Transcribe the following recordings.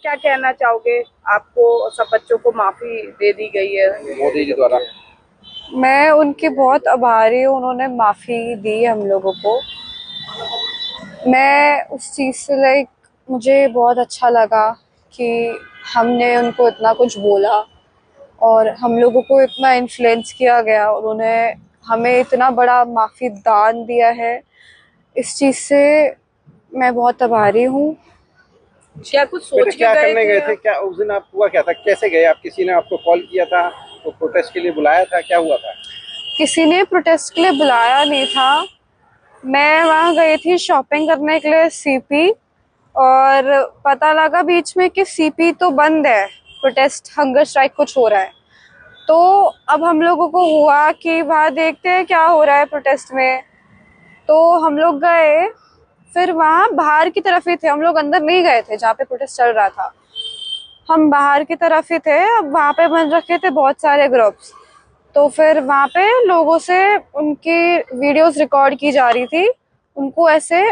क्या कहना चाहोगे? आपको सब बच्चों को माफी दे दी गई है मोदी जी द्वारा। मैं उनकी बहुत आभारी हूँ, उन्होंने माफ़ी दी हम लोगों को। मैं उस चीज़ से मुझे बहुत अच्छा लगा कि हमने उनको इतना कुछ बोला और हम लोगों को इतना इन्फ्लुएंस किया गया, उन्होंने हमें इतना बड़ा माफ़ी दान दिया है। इस चीज़ से मैं बहुत आभारी हूँ। क्या कुछ सोच क्या के करने गए थे? क्या उस दिन आप हुआ क्या था? कैसे गए आप? किसी ने आपको कॉल किया था तो प्रोटेस्ट के लिए बुलाया था? क्या हुआ था? किसी ने प्रोटेस्ट के लिए बुलाया नहीं था। मैं वहाँ गई थी शॉपिंग करने के लिए सीपी, और पता लगा बीच में कि सीपी तो बंद है, प्रोटेस्ट हंगर स्ट्राइक कुछ हो रहा है। तो अब हम लोगों को हुआ कि वहाँ देखते हैं क्या हो रहा है प्रोटेस्ट में। तो हम लोग गए, फिर वहाँ बाहर की तरफ ही थे, हम लोग अंदर नहीं गए थे जहाँ पे प्रोटेस्ट चल रहा था, हम बाहर की तरफ ही थे। अब वहाँ पे बन रखे थे बहुत सारे ग्रुप्स, तो फिर वहाँ पे लोगों से उनकी वीडियोस रिकॉर्ड की जा रही थी, उनको ऐसे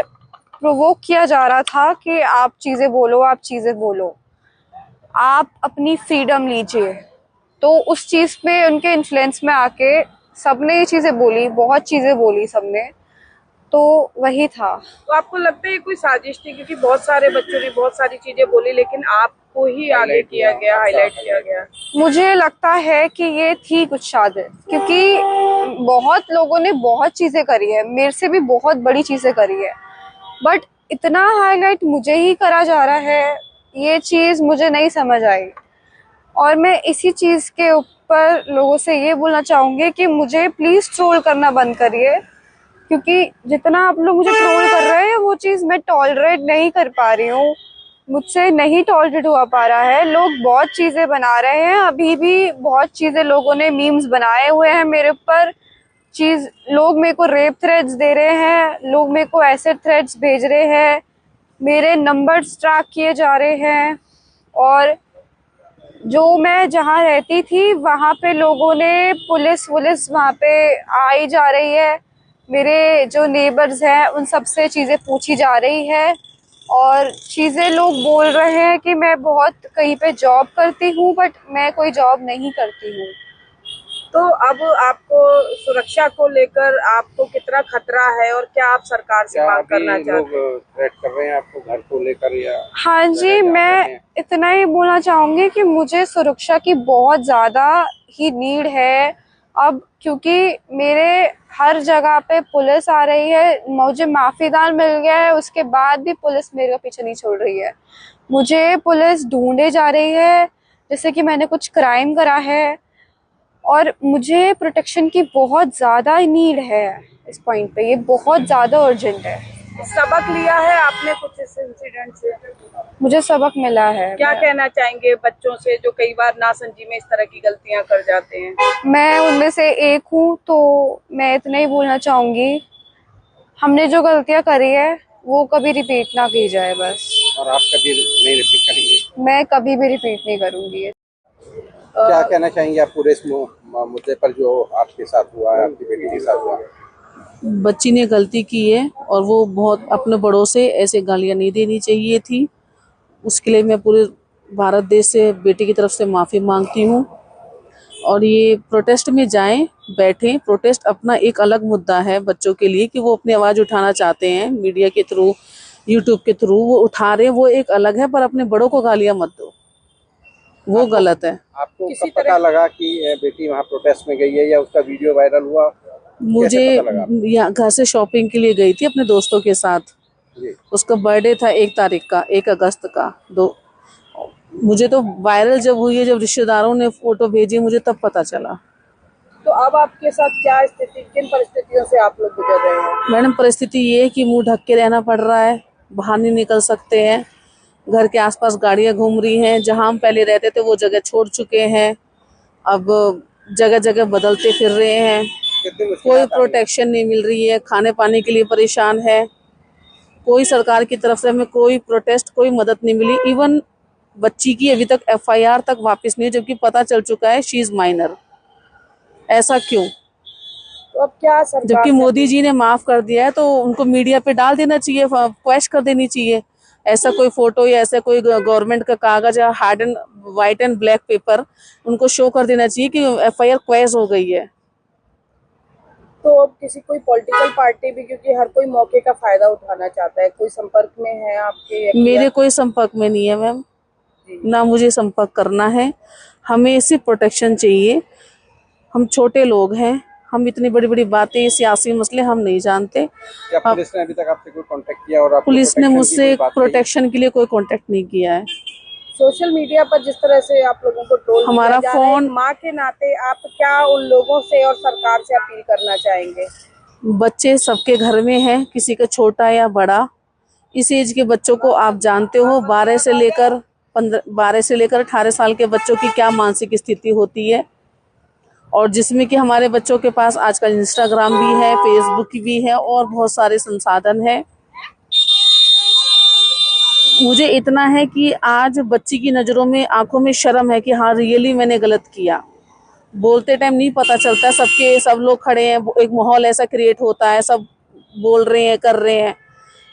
प्रोवोक किया जा रहा था कि आप चीज़ें बोलो, आप चीज़ें बोलो, आप अपनी फ्रीडम लीजिए। तो उस चीज़ पे उनके इन्फ्लुएंस में आके सबने ये चीज़ें बोली, बहुत चीज़ें बोली सबने, तो वही था। तो आपको लगता है ये कोई साजिश थी? क्योंकि बहुत सारे बच्चों ने बहुत सारी चीजें बोली लेकिन आपको ही आगे किया गया, हाईलाइट किया गया। मुझे लगता है कि ये थी कुछ साजिश, क्योंकि बहुत लोगों ने बहुत चीज़ें करी है, मेरे से भी बहुत बड़ी चीज़ें करी है, बट इतना हाईलाइट मुझे ही करा जा रहा है, ये चीज़ मुझे नहीं समझ आई। और मैं इसी चीज़ के ऊपर लोगों से ये बोलना चाहूँगी कि मुझे प्लीज़ ट्रोल करना बंद करिए, क्योंकि जितना आप लोग मुझे ट्रोल कर रहे हैं वो चीज़ मैं टॉलरेट नहीं कर पा रही हूँ, मुझसे नहीं टॉलरेट हुआ पा रहा है। लोग बहुत चीज़ें बना रहे हैं, अभी भी बहुत चीज़ें लोगों ने मीम्स बनाए हुए हैं मेरे ऊपर, लोग मेरे को रेप थ्रेड्स दे रहे हैं, लोग मेरे को एसिड थ्रेड्स भेज रहे हैं, मेरे नंबर्स ट्रैक किए जा रहे हैं। और जो मैं जहाँ रहती थी वहाँ पे लोगों ने पुलिस वहाँ पे आई जा रही है, मेरे जो नेबर्स हैं उन सब से चीज़ें पूछी जा रही है, और चीज़ें लोग बोल रहे हैं कि मैं बहुत कहीं पे जॉब करती हूँ, बट मैं कोई जॉब नहीं करती हूँ। तो अब आपको सुरक्षा को लेकर आपको कितना खतरा है और क्या आप सरकार से मांग करना चाहते हैं? लोग थ्रेट कर रहे हैं आपको घर को लेकर या? हाँ जी, मैं इतना ही बोलना चाहूँगी कि मुझे सुरक्षा की बहुत ज़्यादा ही नीड है अब, क्योंकि मेरे हर जगह पे पुलिस आ रही है, मुझे माफ़ीदान मिल गया है, उसके बाद भी पुलिस मेरे पीछे नहीं छोड़ रही है, मुझे पुलिस ढूंढे जा रही है जैसे कि मैंने कुछ क्राइम करा है, और मुझे प्रोटेक्शन की बहुत ज़्यादा नीड है इस पॉइंट पे, ये बहुत ज़्यादा अर्जेंट है। सबक लिया है आपने कुछ इस इंसिडेंट से? मुझे सबक मिला है। क्या कहना चाहेंगे बच्चों से जो कई बार नासमझी में इस तरह की गलतियां कर जाते हैं? मैं उनमें से एक हूँ, तो मैं इतना ही बोलना चाहूँगी, हमने जो गलतियाँ करी है वो कभी रिपीट ना की जाए बस। और आप कभी नहीं रिपीट करेंगे? मैं कभी भी रिपीट नहीं करूँगी। क्या कहना चाहेंगे आप पूरे इस मुद्दे पर जो आपके साथ हुआ है, आपकी बेटी के साथ हुआ? बच्ची ने गलती की है और वो बहुत अपने बड़ों से ऐसे गालियाँ नहीं देनी चाहिए थी, उसके लिए मैं पूरे भारत देश से बेटी की तरफ से माफ़ी मांगती हूँ। और ये प्रोटेस्ट में जाएं, बैठें, प्रोटेस्ट अपना एक अलग मुद्दा है बच्चों के लिए कि वो अपनी आवाज़ उठाना चाहते हैं मीडिया के थ्रू, यूट्यूब के थ्रू वो उठा रहे हैं, वो एक अलग है, पर अपने बड़ों को गालियाँ मत दो, वो गलत है। आपको कब पता लगा कि बेटी वहाँ प्रोटेस्ट में गई है या उसका वीडियो वायरल हुआ? मुझे यहाँ घर से शॉपिंग के लिए गई थी अपने दोस्तों के साथ, उसका बर्थडे था 1 तारीख का, 1 अगस्त का। मुझे तो वायरल जब हुई है, जब रिश्तेदारों ने फोटो भेजी, मुझे तब पता चला। तो अब आपके साथ क्या स्थिति, किन परिस्थितियों से आप लोग गुजर रहे हैं? मैडम, परिस्थिति ये है कि मुंह ढक के रहना पड़ रहा है, बाहर नहीं निकल सकते हैं, घर के आसपास गाड़ियां घूम रही हैं, जहां हम पहले रहते थे वो जगह छोड़ चुके हैं, अब जगह जगह बदलते फिर रहे हैं, कोई प्रोटेक्शन नहीं मिल रही है, खाने पाने के लिए परेशान है, कोई सरकार की तरफ से हमें कोई प्रोटेस्ट, कोई मदद नहीं मिली। इवन बच्ची की अभी तक FIR तक वापस नहीं, जबकि पता चल चुका है शी इज माइनर। ऐसा क्यों? तो अब क्या सरकार, जबकि मोदी जी ने माफ कर दिया है, तो उनको मीडिया पे डाल देना चाहिए, क्वेश्चन कर देनी चाहिए। ऐसा कोई फोटो या ऐसा कोई गवर्नमेंट का कागज या hard and white and black pepper उनको शो कर देना चाहिए कि एफआईआर क्वैश हो गई है। तो अब किसी कोई पॉलिटिकल पार्टी भी, क्योंकि हर कोई मौके का फायदा उठाना चाहता है, कोई संपर्क में है आपके या मेरे कोई संपर्क में नहीं है मैम, ना मुझे संपर्क करना है। हमें सिर्फ प्रोटेक्शन चाहिए। हम छोटे लोग हैं, हम इतनी बड़ी बड़ी बातें, सियासी मसले हम नहीं जानते। क्या पुलिस ने अभी तक आपसे कोई कांटेक्ट किया और आपको पुलिस ने protection की मुझसे कोई बात कही? प्रोटेक्शन के लिए कोई कांटेक्ट नहीं किया है। सोशल मीडिया पर जिस तरह से आप लोगों को ट्रोल हमारा किया जा रहा है, फोन- माँ के नाते आप क्या उन लोगों से और सरकार से अपील करना चाहेंगे? बच्चे सबके घर में हैं, किसी का छोटा या बड़ा। इस एज के बच्चों को आप जानते हो, 12 से लेकर 18 साल के बच्चों की क्या मानसिक स्थिति होती है, और जिसमें कि हमारे बच्चों के पास आजकल इंस्टाग्राम भी है, फेसबुक भी है और बहुत सारे संसाधन है। मुझे इतना है कि आज बच्ची की नज़रों में, आंखों में शर्म है कि हाँ रियली मैंने गलत किया। बोलते टाइम नहीं पता चलता, सब लोग खड़े हैं, एक माहौल ऐसा क्रिएट होता है, सब बोल रहे हैं, कर रहे हैं,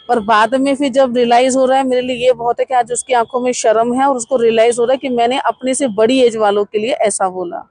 पर बाद में फिर जब रियलाइज हो रहा है, मेरे लिए ये बहुत है कि आज उसकी आंखों में शर्म है और उसको रियलाइज हो रहा है कि मैंने अपने से बड़ी एज वालों के लिए ऐसा बोला।